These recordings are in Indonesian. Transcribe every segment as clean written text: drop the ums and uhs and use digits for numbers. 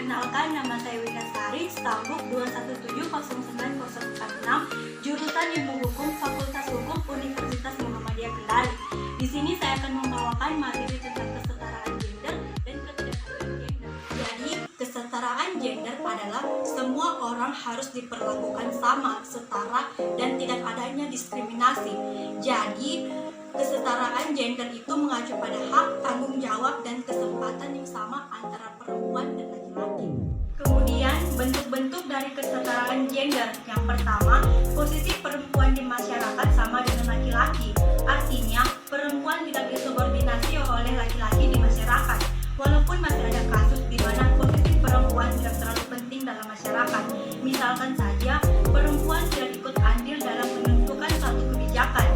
Perkenalkan, nama saya Winasari, Stambuk 2170946, jurusan Ilmu Hukum, Fakultas Hukum, Universitas Muhammadiyah Kendari. Di sini saya akan membawakan materi tentang kesetaraan gender dan ketidakadilan gender. Jadi, kesetaraan gender adalah semua orang harus diperlakukan sama, setara, dan tidak adanya diskriminasi. Jadi, kesetaraan gender itu mengacu pada hak, tanggung jawab, dan kesempatan yang sama antara perempuan dan laki-laki. Kemudian, bentuk-bentuk dari kesetaraan gender. Yang pertama, posisi perempuan di masyarakat sama dengan laki-laki. Artinya, perempuan tidak disubordinasi oleh laki-laki di masyarakat. Walaupun masih ada kasus di mana posisi perempuan tidak terlalu penting dalam masyarakat. Misalkan saja, perempuan tidak ikut andil dalam menentukan suatu kebijakan.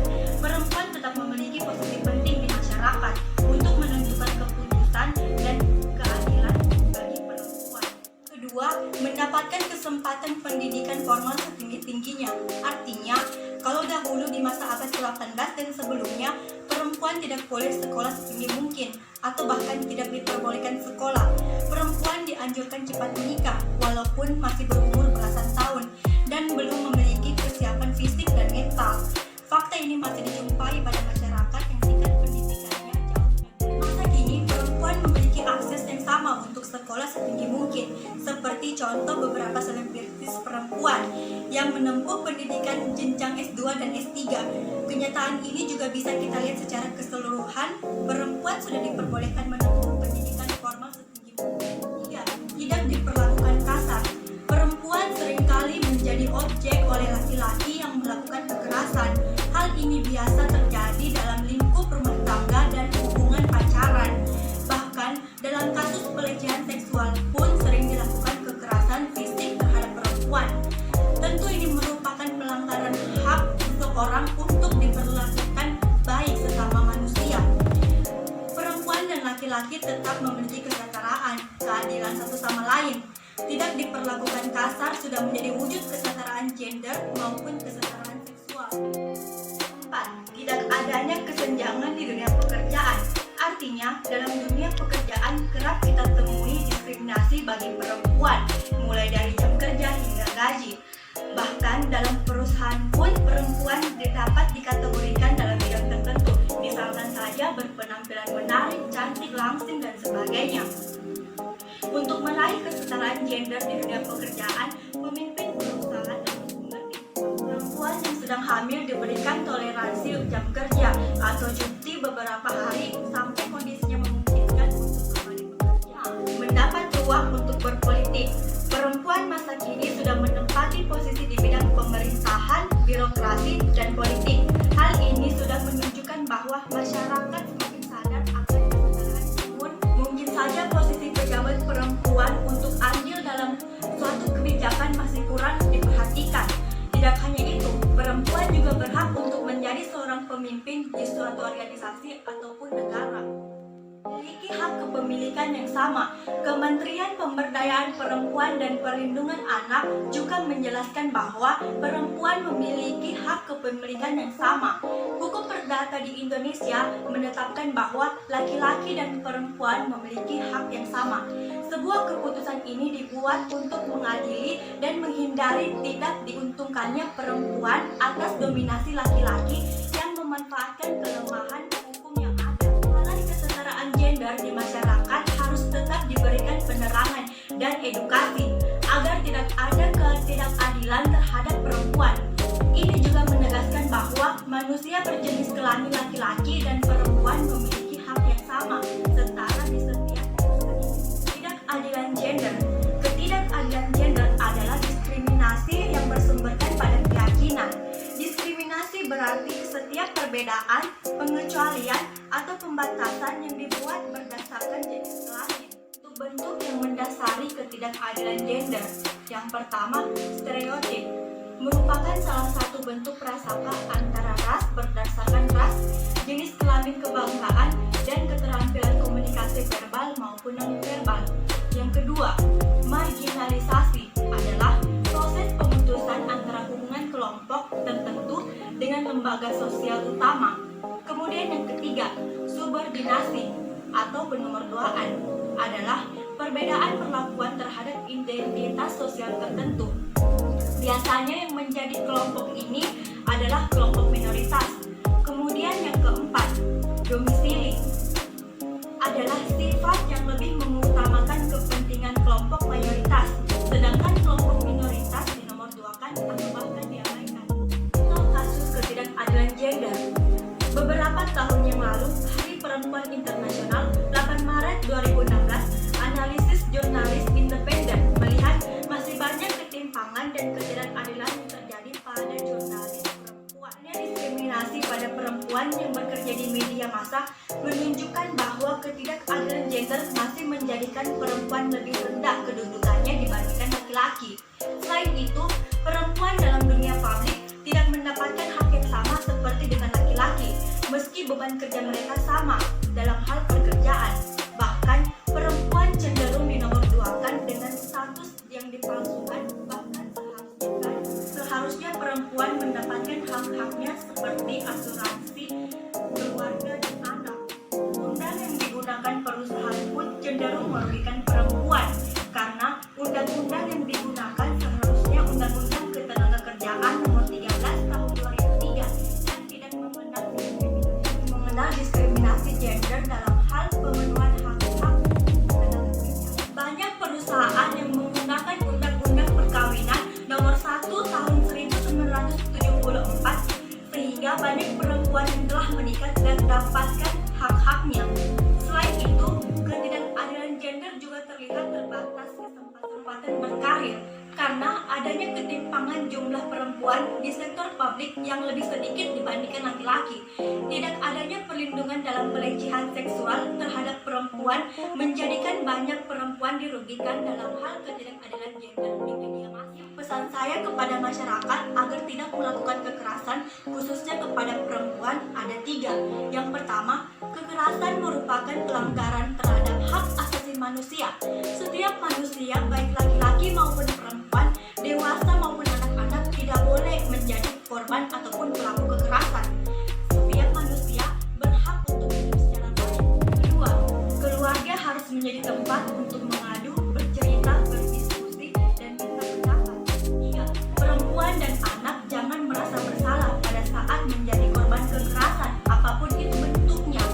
Perempuan tetap memiliki posisi penting di masyarakat untuk menentukan keputusan dan keadilan bagi perempuan. Kedua, mendapatkan kesempatan pendidikan formal setinggi-tingginya. Artinya, kalau dahulu di masa abad ke-18 dan sebelumnya, perempuan tidak boleh sekolah setinggi mungkin atau bahkan tidak diperbolehkan sekolah. Perempuan dianjurkan cepat menikah walaupun masih berumur belasan tahun dan belum memiliki kesiapan fisik dan mental. Fakta ini masih dijumpai pada masyarakat yang tingkat pendidikannya jauh lebih tinggi. Masa kini, perempuan memiliki akses yang sama untuk sekolah setinggi mungkin, seperti contoh beberapa selebritis perempuan yang menempuh pendidikan jenjang S2 dan S3. Kenyataan ini juga bisa kita lihat secara keseluruhan, perempuan sudah diperbolehkan menempuh pendidikan formal setinggi mungkin. Tiga, tidak diperlakukan kasar. Perempuan seringkali menjadi objek oleh laki-laki yang melakukan kekerasan. Hal ini biasa terjadi dalam lingkup rumah tangga dan hubungan pacaran. Bahkan dalam kasus pelecehan seksual pun sering dilakukan kekerasan fisik terhadap perempuan. Tentu ini merupakan pelanggaran hak seseorang untuk diperlakukan baik sesama manusia. Perempuan dan laki-laki tetap memiliki kesetaraan, keadilan satu sama lain. Tidak diperlakukan kasar sudah menjadi wujud kesetaraan gender maupun kesetaraan seksual. 4. Tidak adanya kesenjangan di dunia pekerjaan. Artinya, dalam dunia pekerjaan kerap kita temui diskriminasi bagi perempuan, mulai dari jam kerja hingga gaji. Bahkan dalam perusahaan pun perempuan dapat dikategorikan dalam bidang tertentu, misalkan saja berpenampilan menarik, cantik, langsing, dan sebagainya. Untuk meraih kesetaraan gender di dunia pekerjaan, pemimpin perusahaan harus mengerti perempuan yang sedang hamil diberikan toleransi jam kerja atau cuti beberapa hari sampai kondisinya memungkinkan untuk kembali bekerja. Mendapat ruang untuk berpolitik. Perempuan masa kini sudah menempati posisi di bidang pemerintahan, birokrasi, dan politik. Hal ini sudah menunjukkan bahwa masyarakat semakin sadar akan kesetaraan. Namun, mungkin saja posisi pejabat perempuan untuk andil dalam suatu kebijakan masih kurang diperhatikan. Tidak hanya itu, perempuan juga berhak untuk menjadi seorang pemimpin di suatu organisasi ataupun negara. Memiliki hak kepemilikan yang sama. Kementerian Pemberdayaan Perempuan dan Perlindungan Anak juga menjelaskan bahwa perempuan memiliki hak kepemilikan yang sama. Hukum perdata di Indonesia menetapkan bahwa laki-laki dan perempuan memiliki hak yang sama. Sebuah keputusan ini dibuat untuk mengadili dan menghindari tidak diuntungkannya perempuan atas dominasi laki-laki yang memanfaatkan kelemahan hukum yang ada. Kesetaraan gender di masyarakat harus tetap diberikan penerangan dan edukasi agar tidak ada ketidakadilan terhadap perempuan. Ini juga menegaskan bahwa manusia berjenis kelamin laki-laki dan perempuan memiliki hak yang sama, setara di setiap ketidakadilan gender. Ketidakadilan gender adalah diskriminasi yang bersumberkan pada keyakinan. Diskriminasi berarti setiap perbedaan, pengecualian, atau pembatasan yang dibuat berdasarkan jenis kelamin. Untuk bentuk yang mendasari ketidakadilan gender. Yang pertama, stereotip. Merupakan salah satu bentuk prasangka antara ras berdasarkan ras, jenis kelamin kebanggaan, dan keterampilan komunikasi verbal maupun non-verbal. Yang kedua, marginalisasi adalah proses pemutusan antara hubungan kelompok tertentu dengan lembaga sosial utama. Kemudian yang ketiga, subordinasi atau penomorduaan adalah perbedaan perlakuan terhadap identitas sosial tertentu. Biasanya yang menjadi kelompok ini adalah kelompok minoritas. Kemudian yang keempat, domisili adalah sifat yang lebih mengutamakan kepentingan kelompok mayoritas, sedangkan kelompok minoritas dinomorduakan atau bahkan diabaikan. Contoh kasus ketidakadilan gender. Beberapa tahun yang lalu, Hari Perempuan Internasional 8 Maret 2016, analisis jurnalis independen melihat masih banyak ketimpangan dan ketidakadilan yang terjadi pada jurnalis perempuan. Diskriminasi pada perempuan yang bekerja di media massa menunjukkan bahwa ketidakadilan gender masih menjadikan perempuan lebih rendah kedudukannya dibandingkan laki-laki. Selain itu, perempuan dalam dunia publik tidak mendapatkan hak yang sama seperti dengan laki-laki, meski beban kerja mereka sama dalam hal pekerjaan. Bahkan, perempuan cenderung dinomorduakan dengan status yang dipalsukan, bahkan seharusnya perempuan mendapatkan hak-haknya seperti asuransi, keluarga, dan anak. Undang yang digunakan perusahaan pun cenderung merugikan perempuan, karena undang-undang yang digunakan seharusnya Undang-Undang Ketenagakerjaan Nomor 13 Tahun 2003 yang tidak mengenal diskriminasi gender dalam hal pemenuhan hak-hak tenaga kerja. Banyak perusahaan yang menggunakan Undang-Undang Perkawinan Nomor 1 Tahun 1974 sehingga banyak perempuan yang telah menikah dan mendapatkan hak-haknya. Selain itu, ketidakadilan gender juga terlihat terbatas kesempatan berkarir karena adanya ketimpangan jumlah perempuan di sektor publik yang lebih sedikit dibandingkan laki-laki. Tidak adanya perlindungan dalam pelecehan seksual terhadap perempuan menjadikan banyak perempuan dirugikan dalam hal ketidakadilan gender di media massa. Pesan saya kepada masyarakat agar tidak melakukan kekerasan khususnya kepada perempuan ada 3. Yang pertama, kekerasan merupakan pelanggaran terhadap hak asasi manusia. Setiap manusia, baik laki-laki maupun perempuan, dewasa maupun anak-anak, tidak boleh menjadi korban ataupun pelaku kekerasan. Setiap manusia berhak untuk hidup secara baik. Kedua, keluarga harus menjadi tempat untuk mengadu, bercerita, berdiskusi, dan minta pendapat. 3, perempuan dan anak jangan merasa bersalah pada saat menjadi korban kekerasan, apapun itu bentuknya.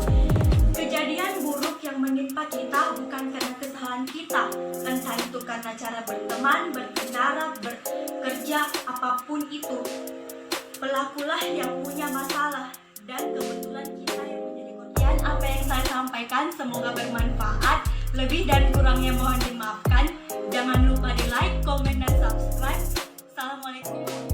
Kejadian buruk yang menimpa kita bukan karena kesalahan kita, entah itu karena cara berteman, berkendara, bekerja, apapun itu. Pelakulah yang punya masalah dan kebetulan kita yang menjadi korban. Apa yang saya sampaikan semoga bermanfaat. Lebih dan kurangnya mohon dimaafkan. Jangan lupa di like, komen, dan subscribe. Assalamualaikum.